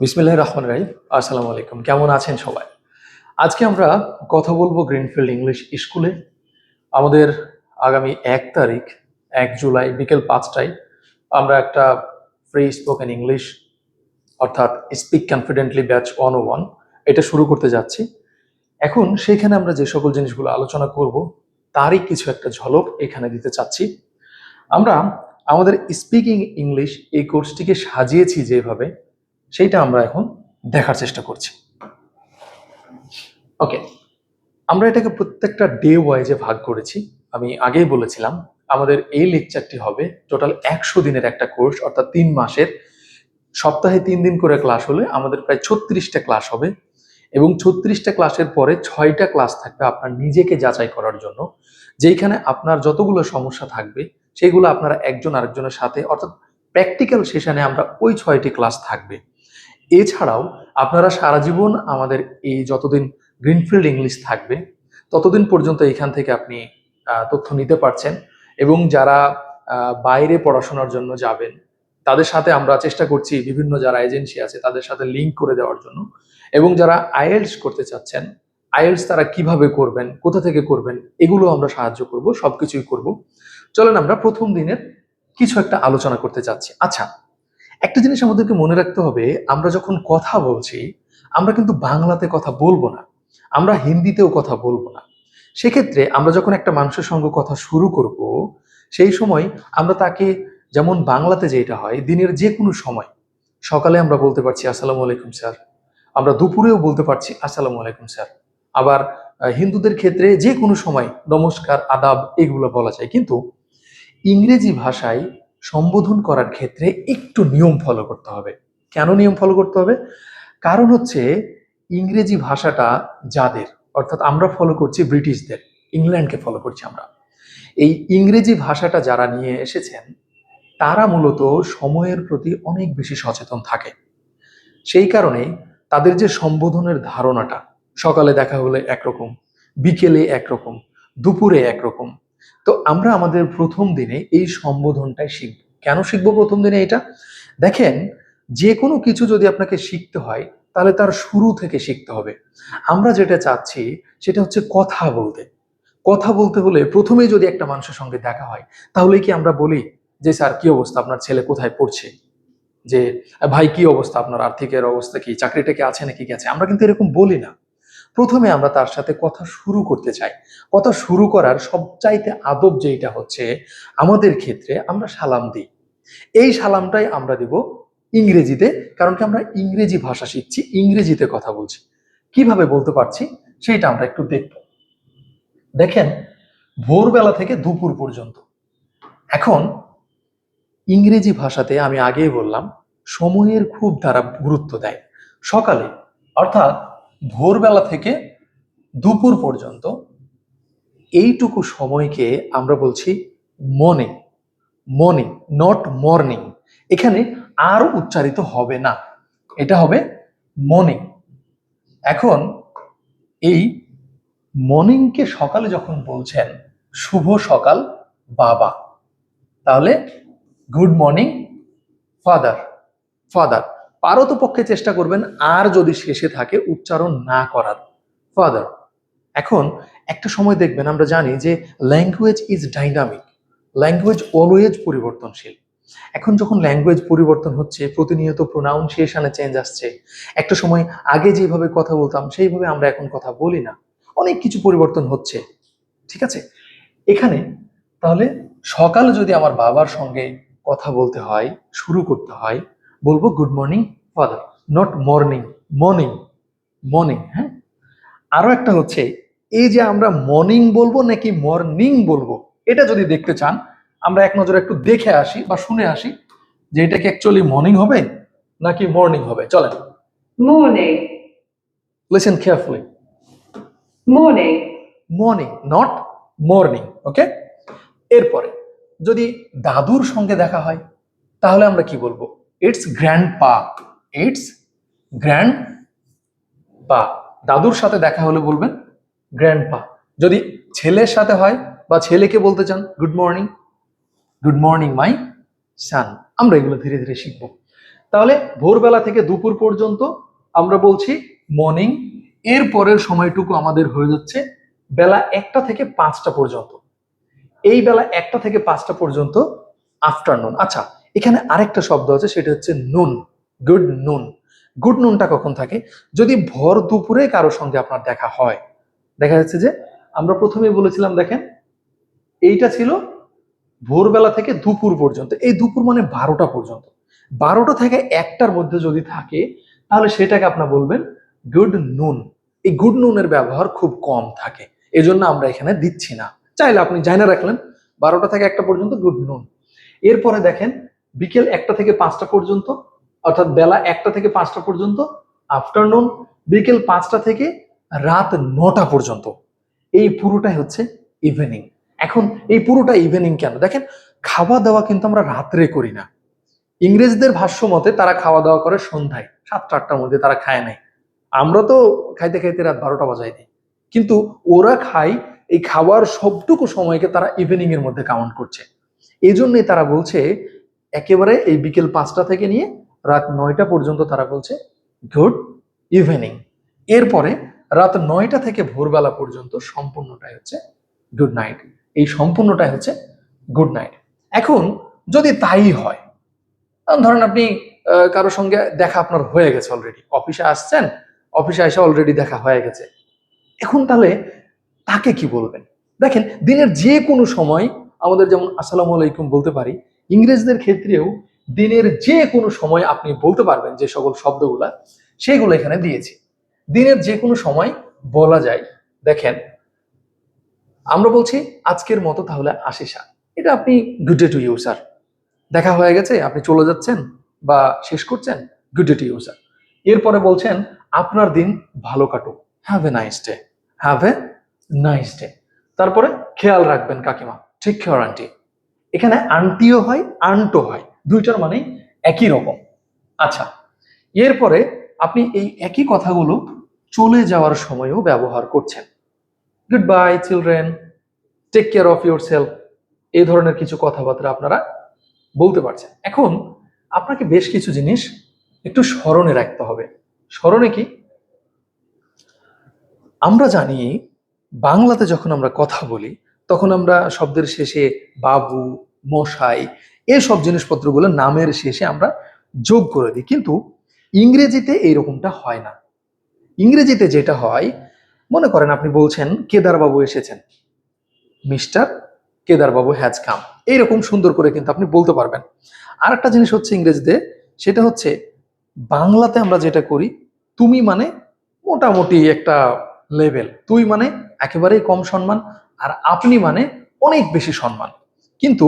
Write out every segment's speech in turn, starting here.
বিসমিল্লাহির রহমানির রহিম। আসসালামু আলাইকুম। কেমন আছেন সবাই? আজকে আমরা কথা বলবো গ্রিনফিল্ড ইংলিশ স্কুলে। আমাদের আগামী ১ তারিখ ১ জুলাই বিকেল ৫টায় আমরা একটা ফ্রি স্পোকেন ইংলিশ অর্থাৎ স্পিক কনফিডেন্টলি ব্যাচ 101 এটা শুরু করতে যাচ্ছি। এখন সেখানে আমরা যে সকল জিনিসগুলো আলোচনা করব তারই কিছু একটা ঝলক এখানে দিতে চাচ্ছি। আমরা আমাদের স্পিকিং ইংলিশ এই কোর্সটিকে সাজিয়েছি যেভাবে, সেইটা আমরা এখন দেখার চেষ্টা করছি। ওকে, আমরা এটাকে প্রত্যেকটা ডে ওয়াইজে ভাগ করেছি। আমি আগেই বলেছিলাম আমাদের এই লেকচারটি হবে টোটাল ১০০ দিনের একটা কোর্স, অর্থাৎ ৩ মাসের। সপ্তাহে ৩ দিন করে ক্লাস হলে আমাদের প্রায় ৩৬টা ক্লাস হবে এবং ৩৬টা ক্লাসের পরে ৬টা ক্লাস থাকবে আপনার নিজেকে যাচাই করার জন্য, যেইখানে আপনার যতগুলো সমস্যা থাকবে সেগুলো আপনারা একজন আরেকজনের সাথে, অর্থাৎ প্র্যাকটিক্যাল সেশনে আমরা ওই ৬টি ক্লাস থাকবে। এছাড়াও আপনারা সারা জীবন আমাদের এই যতদিন গ্রিনফিল্ড ইংলিশ থাকবে ততদিন পর্যন্ত এখান থেকে আপনি তথ্য নিতে পারছেন। এবং যারা বাইরে পড়াশোনার জন্য যাবেন তাদের সাথে আমরা চেষ্টা করছি বিভিন্ন যারা এজেন্সি আছে তাদের সাথে লিঙ্ক করে দেওয়ার জন্য। এবং যারা আইএলটিএস করতে চাচ্ছেন, আইএলটিএস তারা কিভাবে করবেন, কোথা থেকে করবেন, এগুলো আমরা সাহায্য করব, সবকিছুই করব। চলেন আমরা প্রথম দিনের কিছু একটা আলোচনা করতে চাচ্ছি। আচ্ছা, একটা জিনিস আমাদেরকে মনে রাখতে হবে, আমরা যখন কথা বলছি আমরা কিন্তু বাংলাতে কথা বলবো না, আমরা হিন্দিতেও কথা বলবো না। সেক্ষেত্রে আমরা যখন একটা মানুষের সঙ্গে কথা শুরু করব সেই সময় আমরা তাকে, যেমন বাংলাতে যেটা হয় দিনের যে কোনো সময়, সকালে আমরা বলতে পারছি আসসালামু আলাইকুম স্যার, আমরা দুপুরেও বলতে পারছি আসসালামু আলাইকুম স্যার। আবার হিন্দুদের ক্ষেত্রে যে কোনো সময় নমস্কার, আদাব এগুলো বলা যায়। কিন্তু ইংরেজি ভাষায় সম্বোধন করার ক্ষেত্রে একটু নিয়ম ফলো করতে হবে। কেন নিয়ম ফলো করতে হবে? কারণ হচ্ছে ইংরেজি ভাষাটা যাদের, অর্থাৎ আমরা ফলো করছি ব্রিটিশদের, ইংল্যান্ডকে ফলো করছি আমরা। এই ইংরেজি ভাষাটা যারা নিয়ে এসেছেন তারা মূলত সময়ের প্রতি অনেক বেশি সচেতন থাকে। সেই কারণে তাদের যে সম্বোধনের ধারণাটা, সকালে দেখা হলে একরকম, বিকেলে একরকম, দুপুরে একরকম। তো আমরা আমাদের প্রথম দিনে এই সম্বোধনটাই শিখব। কেন শিখবো প্রথম দিনে এটা? দেখেন, যে কোনো কিছু যদি আপনাকে শিখতে হয় তাহলে তার শুরু থেকে শিখতে হবে। আমরা যেটা চাচ্ছি সেটা হচ্ছে কথা বলতে। কথা বলতে হলে প্রথমেই যদি একটা মানুষের সঙ্গে দেখা হয় তাহলে কি আমরা বলি যে স্যার কি অবস্থা, আপনার ছেলে কোথায় পড়ছে, যে ভাই কি অবস্থা, আপনার আর্থিকের অবস্থা কি, চাকরিটা কি আছে নাকি গেছে? আমরা কিন্তু এরকম বলি না। প্রথমে আমরা তার সাথে কথা শুরু করতে চাই। কথা শুরু করার সবচাইতে আদব যেটা হচ্ছে, আমাদের ক্ষেত্রে আমরা সালাম দিই। এই সালামটাই আমরা দিব ইংরেজিতে, কারণ কি আমরা ইংরেজি ভাষা শিখছি, ইংরেজিতে কথা বলছি। কিভাবে বলতে পারছি সেইটা আমরা একটু দেখব। দেখেন, ভোরবেলা থেকে দুপুর পর্যন্ত। এখন ইংরেজি ভাষাতে আমি আগেই বললাম সময়ের খুব তারা গুরুত্ব দেয়। সকালে অর্থাৎ ভোরবেলা থেকে দুপুর পর্যন্ত এইটুকু সময়কে আমরা বলছি মর্নিং। Morning, not morning. এখানে আর উচ্চারিত হবে না, এটা হবে মর্নিং। এখন এই মর্নিংকে সকালে যখন বলছেন শুভ সকাল বাবা, তাহলে গুড মর্নিং ফাদার। ফাদার পারতপক্ষে চেষ্টা করবেন আর যদি শেষে থাকে উচ্চারণ না করার, ফাদার। এখন একটা সময় দেখবেন, আমরা জানি যে language is dynamic, language always পরিবর্তনশীল। এখন যখন ল্যাঙ্গুয়েজ পরিবর্তন হচ্ছে, প্রতিনিয়ত প্রোনাউন্সিয়েশনে চেঞ্জ আসছে, একটা সময় আগে যেভাবে কথা বলতাম সেইভাবে আমরা এখন কথা বলি না, অনেক কিছু পরিবর্তন হচ্ছে। ঠিক আছে, এখানে তাহলে সকালে যদি আমার বাবার সঙ্গে কথা বলতে হয়, শুরু করতে হয়, বলবো good morning father, not morning, morning, morning. হ্যাঁ, আরো একটা হচ্ছে, এই যে আমরা মর্নিং বলবো নাকি মর্নিং বলবো, এটা যদি দেখতে চান আমরা এক নজরে একটু দেখে আসি বা শুনে আসি যে এটা কি অ্যাকচুয়ালি মর্নিং হবে নাকি মর্নিং হবে। চলেন, Morning, listen carefully. morning, morning, not morning. Okay, এরপরে যদি দাদুর সঙ্গে দেখা হয় তাহলে আমরা কি বলবো? ইটস গ্র্যান্ড পা, ইটস গ্র্যান্ড পা। দাদুর সাথে দেখা হলে বলবেন গ্র্যান্ড পা। যদি ছেলের সাথে হয় বা ছেলেকে বলতে চান good morning, good morning my son. আমরা এগুলো ধীরে ধীরে শিখবো। তাহলে ভোরবেলা থেকে দুপুর পর্যন্ত আমরা বলছি মর্নিং। এর পরের সময়টুকু আমাদের হয়ে যাচ্ছে বেলা 1টা থেকে 5টা পর্যন্ত। এই বেলা 1টা থেকে 5টা পর্যন্ত আফটারনুন। আচ্ছা, এখানে আরেকটা শব্দ আছে, সেটা হচ্ছে নুন, গুড নুন। গুড নুনটা কখন থাকে? যদি ভর দুপুরে কারোর সঙ্গে আপনার দেখা হয়। দেখা যাচ্ছে যে আমরা প্রথমেই বলেছিলাম, দেখেন এইটা ছিল ভোরবেলা থেকে দুপুর পর্যন্ত। এই দুপুর মানে 12টা পর্যন্ত। 12টা থেকে 1টার মধ্যে যদি থাকে তাহলে সেটাকে আপনার বলবেন গুড নুন। এই গুড নুনের ব্যবহার খুব কম থাকে, এজন্য আমরা এখানে দিচ্ছি না। চাইলে আপনি জানা রাখলেন 12টা থেকে 1টা পর্যন্ত গুড নুন। এরপরে দেখেন বিকেল 1টা থেকে 5টা পর্যন্ত, অর্থাৎ বেলা 1টা থেকে 5টা পর্যন্ত আফটারনুন। বিকেল 5টা থেকে রাত 9টা পর্যন্ত এই পুরোটাই হচ্ছে ইভিনিং। এখন এই পুরোটা ইভিনিং কেন? দেখেন খাওয়া দাওয়া কিন্তু আমরা রাত্রে করি না। ইংরেজদের ভাষ্য মতে তারা খাওয়া দাওয়া করে সন্ধ্যায় 7টা-8টার মধ্যে, তারা খায় নাই। আমরা তো খাইতে খাইতে রাত 12টা বাজাই দিই, কিন্তু ওরা খায় এই খাওয়ার সবটুকু সময়কে তারা ইভিনিং এর মধ্যে কাউন্ট করছে। এই জন্যই তারা বলছে একেবারে এই বিকেল 5টা থেকে নিয়ে রাত 9টা পর্যন্ত তারা বলছে গুড ইভিনিং। এরপরে রাত 9টা থেকে ভোরবেলা পর্যন্ত সম্পূর্ণটাই হচ্ছে গুড নাইট। এই সম্পূর্ণটাই হচ্ছে গুড নাইট। এখন যদি তাই হয়, ধরেন আপনি কারোর সঙ্গে দেখা আপনার হয়ে গেছে অলরেডি, অফিসে আসছেন, অফিসে এসে অলরেডি দেখা হয়ে গেছে, এখন তাহলে তাকে কি বলবেন? দেখেন দিনের যে কোনো সময় আমাদের যেমন আসসালামু আলাইকুম বলতে পারি, ইংরেজদের ক্ষেত্রেও দিনের যে কোনো সময় আপনি বলতে পারবেন যে সকল শব্দগুলা, সেগুলো এখানে দিয়েছি। দিনের যে কোনো সময় বলা যায়। দেখেন আমরা বলছি আজকের মতো তাহলে আসি স্যার, এটা আপনি good day to you sir. দেখা হয়ে গেছে, আপনি চলে যাচ্ছেন বা শেষ করছেন, good day to you sir. এরপরে বলছেন আপনার দিন ভালো কাটুক, have a nice day, have a nice day. তারপরে খেয়াল রাখবেন কাকিমা, টেক কেয়ার আন্টি। এখানে আন্টিও হয় আন্টও হয়, দুইটার মানে একই রকম। আচ্ছা, এরপরে আপনি এই একই কথাগুলো চলে যাওয়ার সময়ও ব্যবহার করছেন। Goodbye children, take care of yourself, এই ধরনের কিছু কথাবার্তা আপনারা বলতে পারছেন। এখন আপনাকে বেশ কিছু জিনিস একটু স্মরণে রাখতে হবে। স্মরণে কি? আমরা জানি বাংলাতে যখন আমরা কথা বলি তখন আমরা শব্দের শেষে বাবু, মশাই, এসব জিনিসপত্রগুলো নামের শেষে আমরা যোগ করে দিই, কিন্তু ইংরেজিতে এইরকমটা হয় না। ইংরেজিতে যেটা হয়, মনে করেন আপনি বলছেন কেদারবাবু এসেছেন, মিস্টার কেদারবাবু হ্যাজ কাম, এইরকম সুন্দর করে কিন্তু আপনি বলতে পারবেন। আর একটা জিনিস হচ্ছে ইংরেজিতে, সেটা হচ্ছে বাংলাতে আমরা যেটা করি, তুমি মানে মোটামুটি একটা লেভেল, তুই মানে একেবারেই কম সম্মান, আর আপনি মানে অনেক বেশি সম্মান। কিন্তু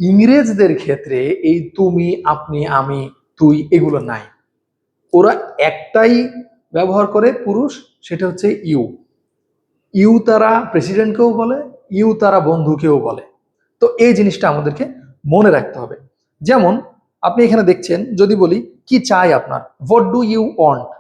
ইংরেজদের ক্ষেত্রে এই তুমি, আপনি, আমি, তুই এগুলো নাই। ওরা একটাই ব্যবহার করে পুরুষ, সেটা হচ্ছে ইউ। ইউ তারা প্রেসিডেন্টকেও বলে, ইউ তারা বন্ধুকেও বলে। তো এই জিনিসটা আমাদেরকে মনে রাখতে হবে। যেমন আপনি এখানে দেখছেন, যদি বলি কি চাই আপনার, হোয়াট ডু ইউ ওয়ান্ট,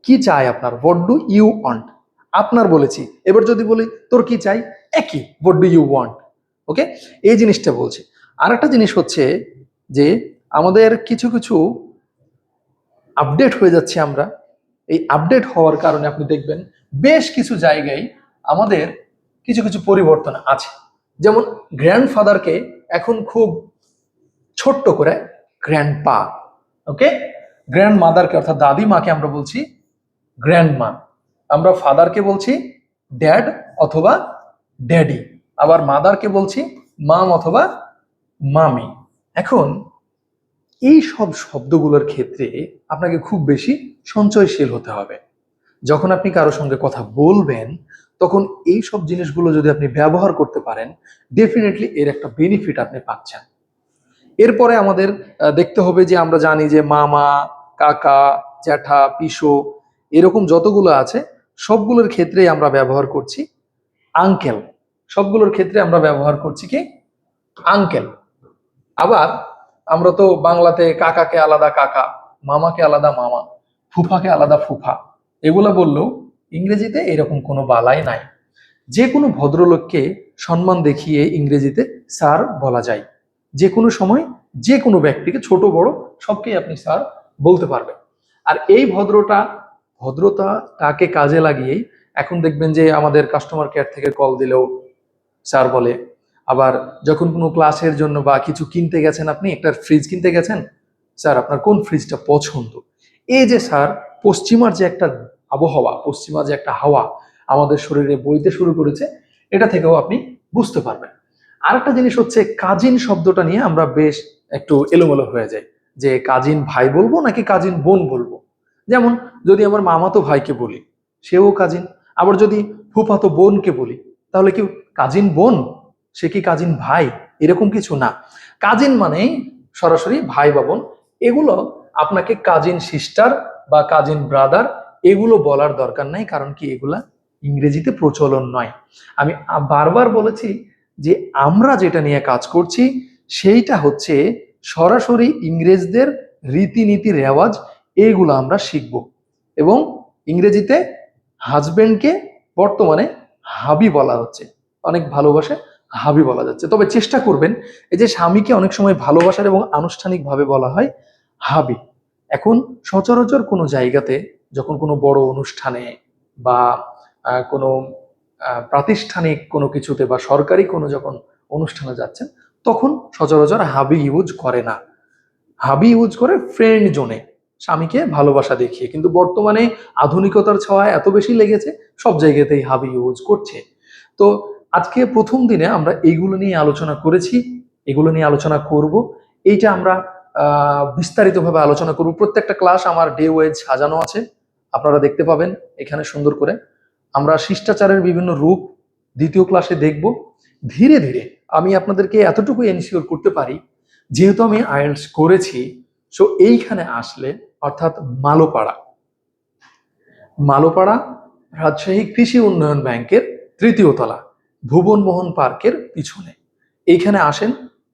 কি চাই আপনার, হোয়াট ডু ইউ ওয়ান্ট, আপনার বলেছি। এবার যদি বলি তোর কি চাই, একই, হোয়াট ডু ইউ ওয়ান্ট। ওকে, এই জিনিসটা বলছি। আর একটা জিনিস হচ্ছে যে আমাদের কিছু কিছু আপডেট হয়ে যাচ্ছে আমরা। এই আপডেট হওয়ার কারণে আপনি দেখবেন বেশ কিছু জায়গায় আমাদের কিছু কিছু পরিবর্তন আছে। যেমন গ্র্যান্ডফাদারকে এখন খুব ছোট্ট করে গ্র্যান্ডপা। ওকে, গ্র্যান্ড মাদারকে অর্থাৎ দাদিমাকে আমরা বলছি গ্র্যান্ডমা। আমরা ফাদারকে বলছি ড্যাড অথবা ড্যাডি, আবার মাদারকে বলছি মাম অথবা মামি। এখন এই সব শব্দগুলোর ক্ষেত্রে আপনাকে খুব বেশি সঞ্চয়শীল হতে হবে। যখন আপনি কারোর সঙ্গে কথা বলবেন তখন এই সব জিনিসগুলো যদি আপনি ব্যবহার করতে পারেন, ডেফিনেটলি এর একটা বেনিফিট আপনি পাচ্ছেন। এরপরে আমাদের দেখতে হবে যে আমরা জানি যে মামা, কাকা, জ্যাঠা, পিসো, এরকম যতগুলো আছে সবগুলোর ক্ষেত্রেই আমরা ব্যবহার করছি আঙ্কেল। সবগুলোর ক্ষেত্রে আমরা ব্যবহার করছি কি আঙ্কেল। আবার আমরা তো বাংলাতে কাকাকে আলাদা কাকা, মামাকে আলাদা মামা, ফুফাকে আলাদা ফুফা, এগুলো বললেও ইংরেজিতে এরকম কোনো বালাই নাই। যে কোনো ভদ্রলোককে সম্মান দেখিয়ে ইংরেজিতে স্যার বলা যায়। যে কোনো সময় যে কোনো ব্যক্তিকে, ছোট বড় সবকেই আপনি স্যার বলতে পারবেন। আর এই ভদ্রতাটাকে কাজে লাগিয়েই এখন দেখবেন যে আমাদের কাস্টমার কেয়ার থেকে কল দিলেও স্যার বলে। আবার যখন কোনো ক্লাসের জন্য বা কিছু কিনতে গেছেন, আপনি একটা ফ্রিজ কিনতে গেছেন, স্যার আপনার কোন ফ্রিজটা পছন্দ। এই যে স্যার পশ্চিমার যে একটা আবহাওয়া, পশ্চিমা যে একটা হাওয়া আমাদের শরীরে বইতে শুরু করেছে, এটা থেকেও আপনি বুঝতে পারবেন। আরেকটা জিনিস হচ্ছে কাজিন শব্দটা নিয়ে আমরা বেশ একটু এলোমেলো হয়ে যাই, যে কাজিন ভাই বলবো নাকি কাজিন বোন বলবো। যেমন যদি আমার মামাতো ভাইকে বলি, সেও কাজিন। আবার যদি ফুফাতো বোনকে বলি, তাহলে কি কাজিন বোন, সে কি কাজিন ভাই? এরকম কিছু না। কাজিন মানেই সরাসরি ভাই বা বোন। এগুলো আপনাকে কাজিন সিস্টার বা কাজিন ব্রাদার এগুলো বলার দরকার নাই, কারণ কি এগুলা ইংরেজিতে প্রচলন নয়। আমি বারবার বলেছি যে আমরা যেটা নিয়ে কাজ করছি সেইটা হচ্ছে সরাসরি ইংরেজদের রীতিনীতি রেওয়াজ, এইগুলো আমরা শিখব। এবং ইংরেজিতে হাজবেন্ডকে বর্তমানে হাবি বলা হচ্ছে, অনেক ভালোবাসে হাবি বলা যাচ্ছে। তবে চেষ্টা করবেন, এই যে স্বামীকে অনেক সময় ভালোবাসার এবং আনুষ্ঠানিকভাবে বলা হয় হাবি। এখন সচরাচর কোনো জায়গাতে যখন কোনো বড় অনুষ্ঠানে বা কোনো প্রাতিষ্ঠানিক কোনো কিছুতে বা সরকারি কোনো যখন অনুষ্ঠানে যাচ্ছেন, তখন সচরাচর হাবি ইউজ করে না। হাবি ইউজ করে ফ্রেন্ড জোনে, স্বামীকে ভালোবাসা দেখিয়ে। কিন্তু বর্তমানে আধুনিকতার ছোঁয়া এত বেশি লেগেছে, সব জায়গাতেই হাবি ইউজ করছে। তো আজকে প্রথম দিনে আমরা এইগুলো নিয়ে আলোচনা করেছি, এগুলো নিয়ে আলোচনা করব। এইটা আমরা বিস্তারিতভাবে আলোচনা করব। প্রত্যেকটা ক্লাস আমার ডে ওয়াইজ সাজানো আছে, আপনারা দেখতে পাবেন এখানে সুন্দর করে। আমরা শিষ্টাচারের বিভিন্ন রূপ দ্বিতীয় ক্লাসে দেখব। ধীরে ধীরে আমি আপনাদেরকে এতটুকু এনশিওর করতে পারি, যেহেতু আমি আইএলটিএস করেছি, সো এইখানে আসলে অর্থাৎ মালোপাড়া রাজশাহী কৃষি উন্নয়ন ব্যাংকের তৃতীয় তলা ভুবন মোহন পার্কের পিছনে, এইখানে আসেন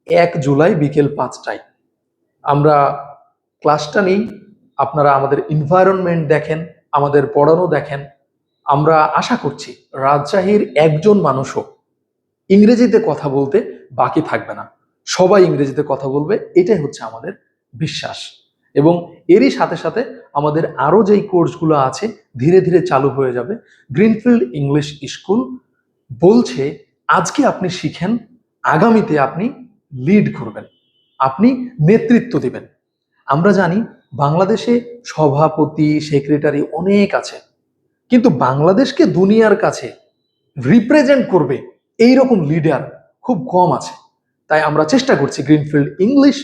1 জুলাই বিকেল 5টায়। আমরা ক্লাসটা নিই, আপনারা আমাদের এনভায়রনমেন্ট দেখেন, আমাদের পড়ানো দেখেন। আমরা আশা করছি রাজশাহীর একজন মানুষও ইংরেজিতে কথা বলতে বাকি থাকবে না, সবাই ইংরেজিতে কথা বলবে, এটাই হচ্ছে আমাদের বিশ্বাস। এবং এরই সাথে সাথে আমাদের আরো যেই কোর্সগুলো আছে ধীরে ধীরে চালু হয়ে যাবে। গ্রিনফিল্ড ইংলিশ স্কুল বলছে আজকে আপনি শিখেন, আগামীতে আপনি লিড করবেন, আপনি নেতৃত্ব দিবেন। আমরা জানি বাংলাদেশে সভাপতি সেক্রেটারি অনেক আছে, কিন্তু বাংলাদেশকে দুনিয়ার কাছে রিপ্রেজেন্ট করবে এইরকম লিডার খুব কম আছে। তাই আমরা চেষ্টা করছি গ্রিনফিল্ড ইংলিশ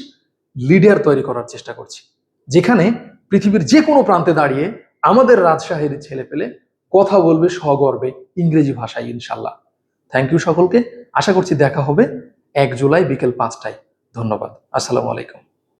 লিডার তৈরি করার চেষ্টা করছি, যেখানে পৃথিবীর যে কোনো প্রান্তে দাঁড়িয়ে আমাদের রাজশাহীর ছেলে পেলে কথা বলবে সগর্বে ইংরেজি ভাষায়, ইনশাল্লাহ। থ্যাংক ইউ সকলকে। আশা করছি দেখা হবে 1 জুলাই বিকেল 5টায়। ধন্যবাদ। আসসালামু আলাইকুম।